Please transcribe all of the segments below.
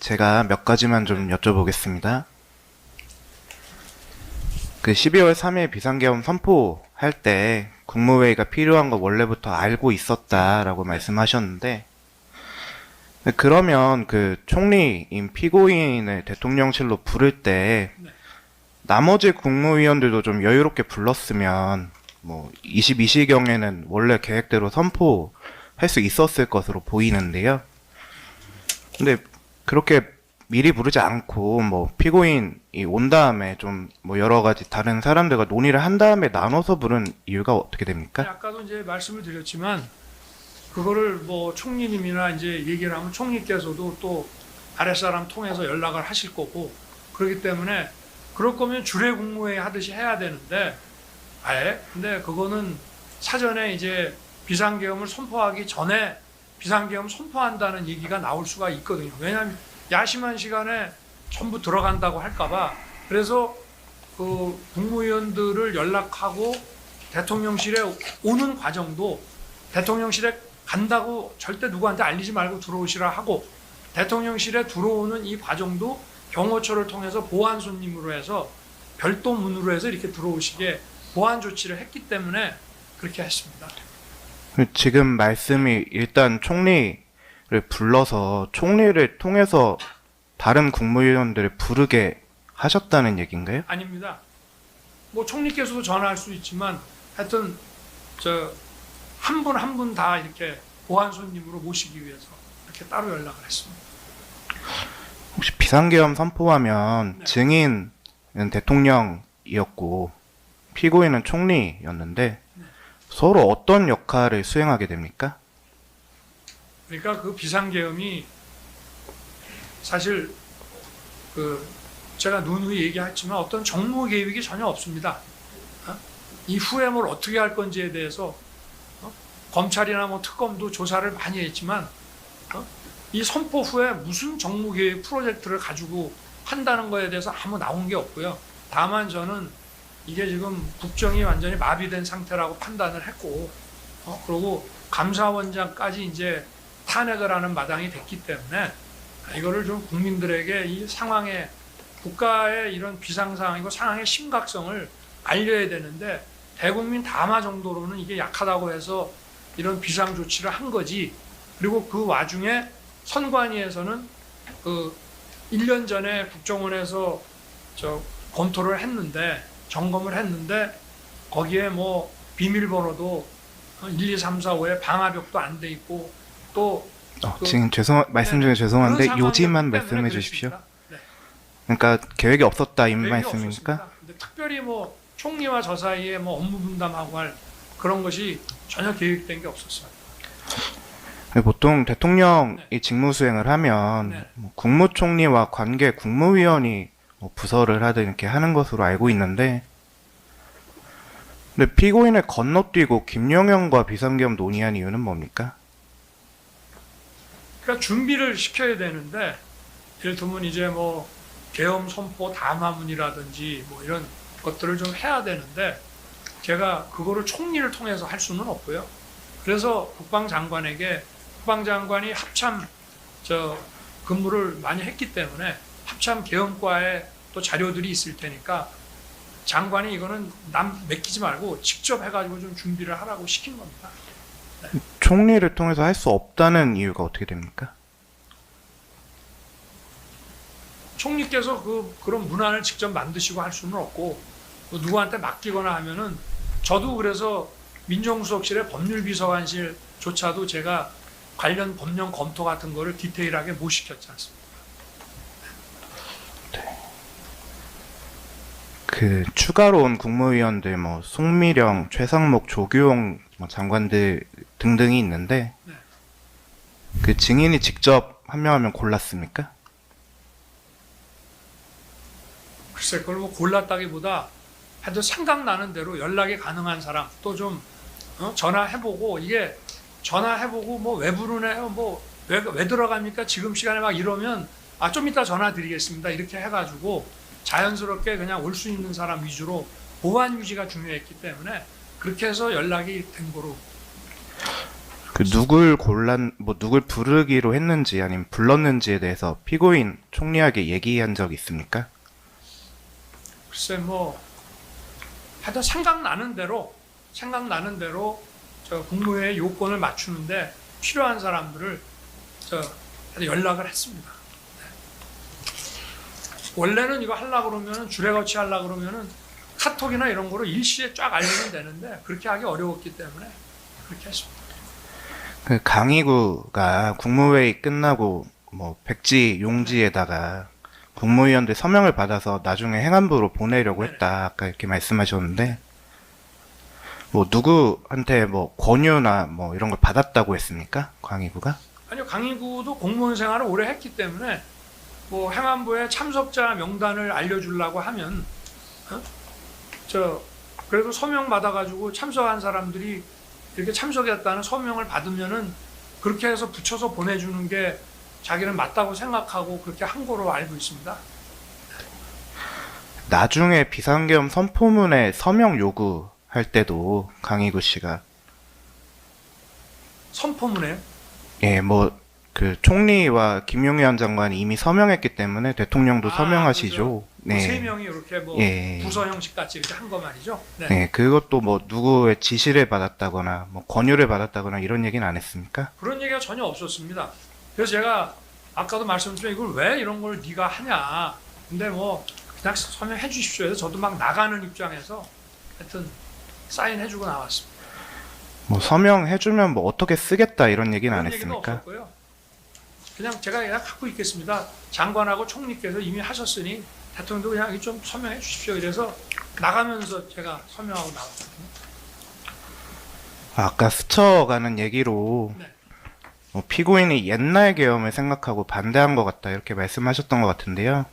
제가 몇 가지만 좀 여쭤보겠습니다. 그 12월 3일 비상계엄 선포할 때 국무회의가 필요한 거 원래부터 알고 있었다라고 말씀하셨는데, 그러면 그 총리인 피고인을 대통령실로 부를 때 나머지 국무위원들도 좀 여유롭게 불렀으면 뭐 22시경에는 원래 계획대로 선포할 수 있었을 것으로 보이는데요. 근데 그렇게 미리 부르지 않고 뭐 피고인이 온 다음에 좀 뭐 여러 가지 다른 사람들과 논의를 한 다음에 나눠서 부른 이유가 어떻게 됩니까? 아까도 이제 말씀을 드렸지만 그거를 뭐 총리님이나 이제 얘기를 하면 총리께서도 또 아랫사람 통해서 연락을 하실 거고, 그렇기 때문에 그럴 거면 주례 국무회의 하듯이 해야 되는데 아예 근데 그거는 사전에 이제 비상계엄을 선포하기 전에 비상계엄 선포한다는 얘기가 나올 수가 있거든요. 왜냐하면 야심한 시간에 전부 들어간다고 할까봐. 그래서 그 국무위원들을 연락하고 대통령실에 오는 과정도 대통령실에 간다고 절대 누구한테 알리지 말고 들어오시라 하고, 대통령실에 들어오는 이 과정도 경호처를 통해서 보안 손님으로 해서 별도 문으로 해서 이렇게 들어오시게 보안 조치를 했기 때문에 그렇게 했습니다. 지금 말씀이 일단 총리를 불러서 총리를 통해서 다른 국무위원들을 부르게 하셨다는 얘기인가요? 아닙니다. 뭐 총리께서도 전화할 수 있지만 하여튼 한 분 한 분 다 이렇게 보안 손님으로 모시기 위해서 이렇게 따로 연락을 했습니다. 혹시 비상계엄 선포하면 네. 증인은 대통령이었고 피고인은 총리였는데 서로 어떤 역할을 수행하게 됩니까? 그러니까 그 비상계엄이 사실 그 제가 누누이 얘기했지만 어떤 정무 계획이 전혀 없습니다. 이후에 뭘 어떻게 할 건지에 대해서 검찰이나 뭐 특검도 조사를 많이 했지만 이 선포 후에 무슨 정무 계획 프로젝트를 가지고 한다는 거에 대해서 아무 나온 게 없고요. 다만 저는 이게 지금 국정이 완전히 마비된 상태라고 판단을 했고, 그리고 감사원장까지 이제 탄핵을 하는 마당이 됐기 때문에 이거를 좀 국민들에게 이 상황에 국가의 이런 비상 상황이고 상황의 심각성을 알려야 되는데 대국민 담화 정도로는 이게 약하다고 해서 이런 비상 조치를 한 거지. 그리고 그 와중에 선관위에서는 그 1년 전에 국정원에서 검토를 했는데 점검을 했는데 거기에 뭐 비밀번호도 1, 2, 3, 4, 5에 방화벽도 안 돼 있고 또 지금 말씀 중에 죄송한데 요지만 말씀해 주십시오. 네. 그러니까 계획이 없었다 이 계획이 말씀입니까? 없었습니다. 근데 특별히 뭐 총리와 저 사이에 뭐 업무 분담하고 할 그런 것이 전혀 계획된 게 없었어요. 보통 대통령이 직무 수행을 하면 네. 뭐 국무총리와 관계 국무위원이 뭐 부서를 하든 이렇게 하는 것으로 알고 있는데, 근데 피고인을 건너뛰고 김영현과 비상계엄 논의한 이유는 뭡니까? 그러니까 준비를 시켜야 되는데 예를 들면 이제 뭐 계엄 선포 담화문이라든지 뭐 이런 것들을 좀 해야 되는데 제가 그거를 총리를 통해서 할 수는 없고요. 그래서 국방장관에게 국방장관이 합참 근무를 많이 했기 때문에 합참 계엄과에 또 자료들이 있을 테니까 장관이 이거는 남 맡기지 말고 직접 해가지고 좀 준비를 하라고 시킨 겁니다. 총리를 통해서 할 수 없다는 이유가 어떻게 됩니까? 총리께서 그런 문안을 직접 만드시고 할 수는 없고 뭐 누구한테 맡기거나 하면은 저도 그래서 민정수석실의 법률비서관실조차도 제가 관련 법령 검토 같은 거를 디테일하게 못 시켰지 않습니까? 그 추가로 온 국무위원들 뭐 송미령, 최상목, 조규용 뭐 장관들 등등이 있는데 네. 그 증인이 직접 한 명 한 명 골랐습니까? 글쎄 그걸 뭐 골랐다기보다 하여튼 생각나는 대로 연락이 가능한 사람 또 좀 전화해보고 이게 전화해보고 뭐 왜 부르네요 뭐 왜 들어갑니까 지금 시간에 막 이러면 좀 이따 전화 드리겠습니다 이렇게 해가지고 자연스럽게 그냥 올 수 있는 사람 위주로 보안 유지가 중요했기 때문에 그렇게 해서 연락이 된 거로 그 누굴 부르기로 했는지 아니면 불렀는지에 대해서 피고인 총리에게 얘기한 적 있습니까? 글쎄 뭐 하여튼 생각나는 대로 저 국무회의 요건을 맞추는데 필요한 사람들을 연락을 했습니다. 네. 원래는 이거 하려고 그러면은 주례거치 하려고 그러면은 카톡이나 이런 거로 일시에 쫙 알리면 되는데 그렇게 하기 어려웠기 때문에 그렇게 했습니다. 그 강희구가 국무회의 끝나고 뭐 백지 용지에다가 국무위원들 서명을 받아서 나중에 행안부로 보내려고 했다. 아까 이렇게 말씀하셨는데 뭐 누구한테 뭐 권유나 뭐 이런 걸 받았다고 했습니까? 강희구가? 아니요, 강희구도 공무원 생활을 오래 했기 때문에 뭐 행안부에 참석자 명단을 알려주려고 하면 그래도 서명 받아가지고 참석한 사람들이 이렇게 참석했다는 서명을 받으면은 그렇게 해서 붙여서 보내주는 게 자기는 맞다고 생각하고 그렇게 한 거로 알고 있습니다. 나중에 비상계엄 선포문에 서명 요구할 때도 강희구 씨가 선포문에 예, 뭐 그 총리와 김용현 장관이 이미 서명했기 때문에 대통령도 서명하시죠. 네. 세 명이 이렇게 뭐 예. 부서 형식 같이 이렇게 한 거 말이죠. 네. 네, 그것도 뭐 누구의 지시를 받았다거나 뭐 권유를 받았다거나 이런 얘기는 안 했습니까? 그런 얘기가 전혀 없었습니다. 그래서 제가 아까도 말씀드린 이걸 왜 이런 걸 네가 하냐. 근데 뭐 그냥 서명해 주십시오 해서 저도 막 나가는 입장에서 하여튼 사인해주고 나왔습니다. 뭐 서명해주면 뭐 어떻게 쓰겠다 이런 얘기는 안 그런 얘기는 했습니까? 없었고요. 그냥 제가 갖고 있겠습니다. 장관하고 총리께서 이미 하셨으니 대통령도 그냥 좀 서명해 주십시오. 이래서 나가면서 제가 서명하고 나왔거든요. 아까 스쳐가는 얘기로 네. 뭐 피고인이 옛날 계엄을 생각하고 반대한 것 같다 이렇게 말씀하셨던 것 같은데요.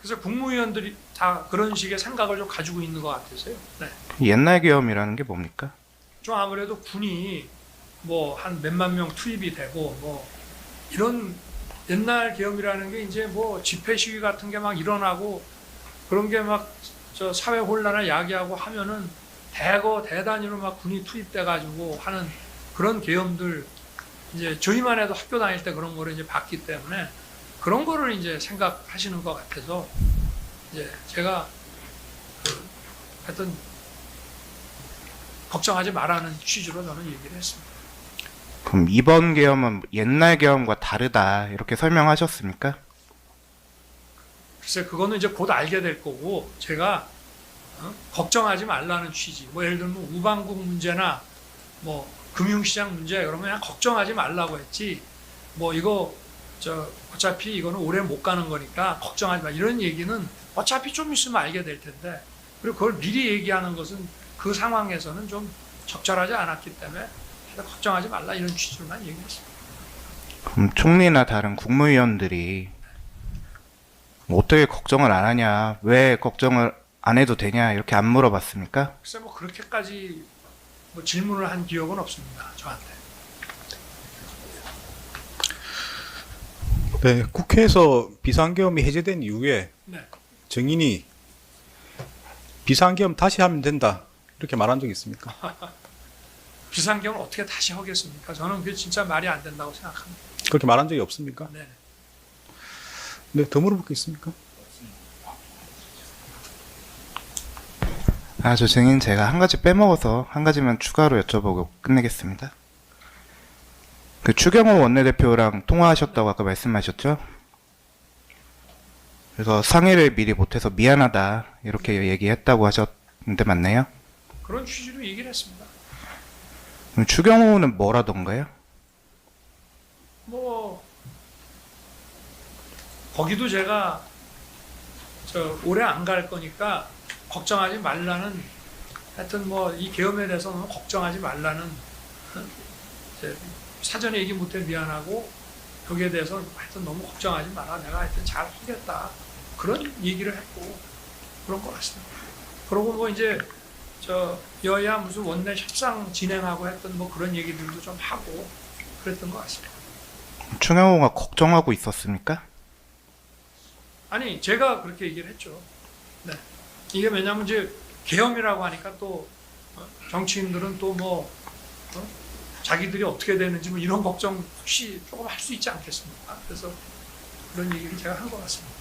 그래서 국무위원들이 다 그런 식의 생각을 좀 가지고 있는 것 같아서요. 네. 옛날 계엄이라는 게 뭡니까? 좀 아무래도 군이 뭐 한 몇만 명 투입이 되고 뭐 이런 옛날 계엄이라는 게 이제 뭐 집회 시위 같은 게 막 일어나고 그런 게 막 저 사회 혼란을 야기하고 하면은 대단위로 막 군이 투입돼 가지고 하는 그런 계엄들 이제 저희만 해도 학교 다닐 때 그런 거를 이제 봤기 때문에 그런 거를 이제 생각하시는 것 같아서 이제 제가 하여튼 걱정하지 말라는 취지로 저는 얘기를 했습니다. 그럼 이번 계엄은 옛날 계엄과 다르다 이렇게 설명하셨습니까? 글쎄 그거는 이제 곧 알게 될 거고 제가 걱정하지 말라는 취지. 뭐 예를 들면 우방국 문제나 뭐 금융시장 문제 그러면 그냥 걱정하지 말라고 했지. 뭐 이거 어차피 이거는 오래 못 가는 거니까 걱정하지 마. 이런 얘기는 어차피 좀 있으면 알게 될 텐데 그리고 그걸 미리 얘기하는 것은 그 상황에서는 좀 적절하지 않았기 때문에 걱정하지 말라 이런 취지로만 얘기했습니다. 그럼 총리나 다른 국무위원들이 뭐 어떻게 걱정을 안 하냐, 왜 걱정을 안 해도 되냐 이렇게 안 물어봤습니까? 글쎄 뭐 그렇게까지 뭐 질문을 한 기억은 없습니다. 저한테. 네, 국회에서 비상계엄이 해제된 이후에 네. 정인이 비상계엄 다시 하면 된다 이렇게 말한 적이 있습니까? 비상계엄을 어떻게 다시 하겠습니까? 저는 그게 진짜 말이 안 된다고 생각합니다. 그렇게 말한 적이 없습니까? 네. 네, 더 물어볼 게 있습니까? 저 증인 제가 한 가지 빼먹어서 한 가지만 추가로 여쭤보고 끝내겠습니다. 그 추경호 원내대표랑 통화하셨다고 아까 말씀하셨죠? 그래서 상의를 미리 못해서 미안하다 이렇게 얘기했다고 하셨는데 맞나요? 그런 취지로 얘기를 했습니다. 그럼 추경호는 뭐라던가요? 뭐 거기도 제가 오래 안 갈 거니까 걱정하지 말라는 하여튼 뭐 이 계엄에 대해서는 걱정하지 말라는 사전에 얘기 못해 미안하고 여기에 대해서 하여튼 너무 걱정하지 마라 내가 하여튼 잘 하겠다 그런 얘기를 했고 그런 것 같습니다. 그러고 뭐 이제 여야 무슨 원내 협상 진행하고 했던 뭐 그런 얘기들도 좀 하고 그랬던 것 같습니다. 추경호가 걱정하고 있었습니까? 아니 제가 그렇게 얘기를 했죠. 네. 이게 왜냐하면 이제 계엄이라고 하니까 또 정치인들은 또 뭐 자기들이 어떻게 되는지 뭐 이런 걱정 혹시 조금 할 수 있지 않겠습니까? 그래서 그런 얘기를 제가 한 것 같습니다.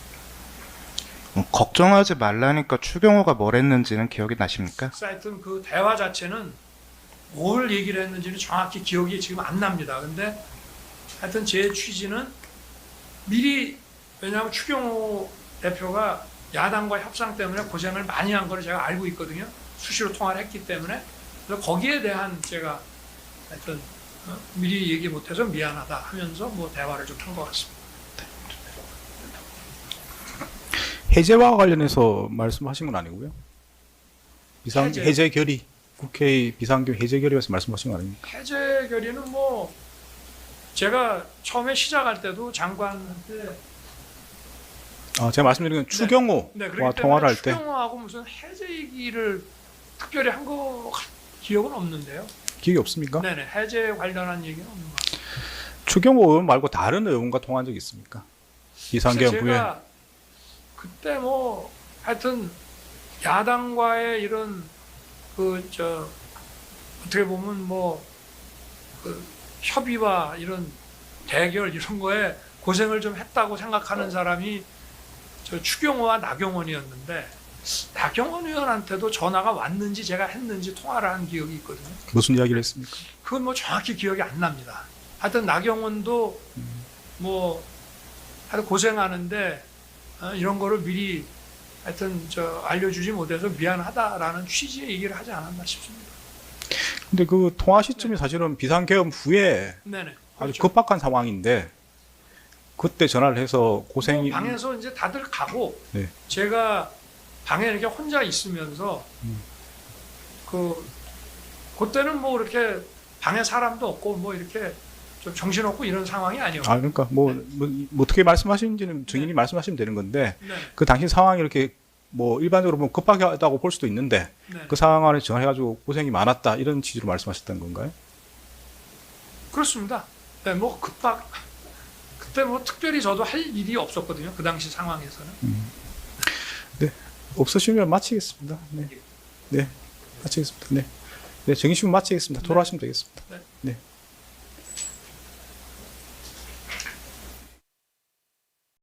걱정하지 말라니까 추경호가 뭘 했는지는 기억이 나십니까? 그래서 하여튼 그 대화 자체는 뭘 얘기를 했는지는 정확히 기억이 지금 안 납니다. 근데 하여튼 제 취지는 미리, 왜냐하면 추경호 대표가 야당과 협상 때문에 고생을 많이 한 거를 제가 알고 있거든요. 수시로 통화를 했기 때문에. 그래서 거기에 대한 제가 하여튼 미리 얘기 못해서 미안하다 하면서 뭐 대화를 좀 한 것 같습니다. 해제와 관련해서 말씀하신 건 아니고요. 해제. 해제 결의, 국회 비상경 해제 결의에서 말씀하신 건 아닙니까? 해제 결의는 뭐 제가 처음에 시작할 때도 장관한테 제가 말씀드린 건 추경호와 네, 그렇기 통화를 때문에 할 때 추경호하고 무슨 해제 얘기를 특별히 한 거 기억은 없는데요. 기억이 없습니까? 네네, 해제 관련한 얘기는 없는 것 같아요. 추경호 의원 말고 다른 의원과 통화한 적이 있습니까? 비상경 그래서 후에. 제가 그때 뭐 하여튼 야당과의 이런 어떻게 보면 뭐 협의와 이런 대결 이런 거에 고생을 좀 했다고 생각하는 사람이 저 추경호와 나경원이었는데, 나경원 의원한테도 전화가 왔는지 제가 했는지 통화를 한 기억이 있거든요. 무슨 이야기를 했습니까? 그건 뭐 정확히 기억이 안 납니다. 하여튼 나경원도 뭐 하여튼 고생하는데 이런 거를 미리 하여튼 알려주지 못해서 미안하다라는 취지의 얘기를 하지 않았나 싶습니다. 근데 그 통화 시점이 사실은 비상계엄 후에 네네. 아주 그렇죠. 급박한 상황인데 그때 전화를 해서 고생이 방에서 이제 다들 가고 네. 제가 방에 이렇게 혼자 있으면서 그때는 뭐 이렇게 방에 사람도 없고 뭐 이렇게 좀 정신없고 이런 상황이 아니었고. 그러니까 뭐 어떻게 말씀하시는지는 증인이 말씀하시면 되는 건데 네. 그 당시 상황이 이렇게 뭐 일반적으로 보면 급박하다고 볼 수도 있는데 네. 그 상황 안에 전화해가지고 고생이 많았다 이런 취지로 말씀하셨던 건가요? 그렇습니다. 네, 뭐 그때 뭐 특별히 저도 할 일이 없었거든요. 그 당시 상황에서는. 네, 없으시면 마치겠습니다. 네, 네, 마치겠습니다. 네, 네, 정의식은 마치겠습니다. 돌아가시면 되겠습니다. 네. 네.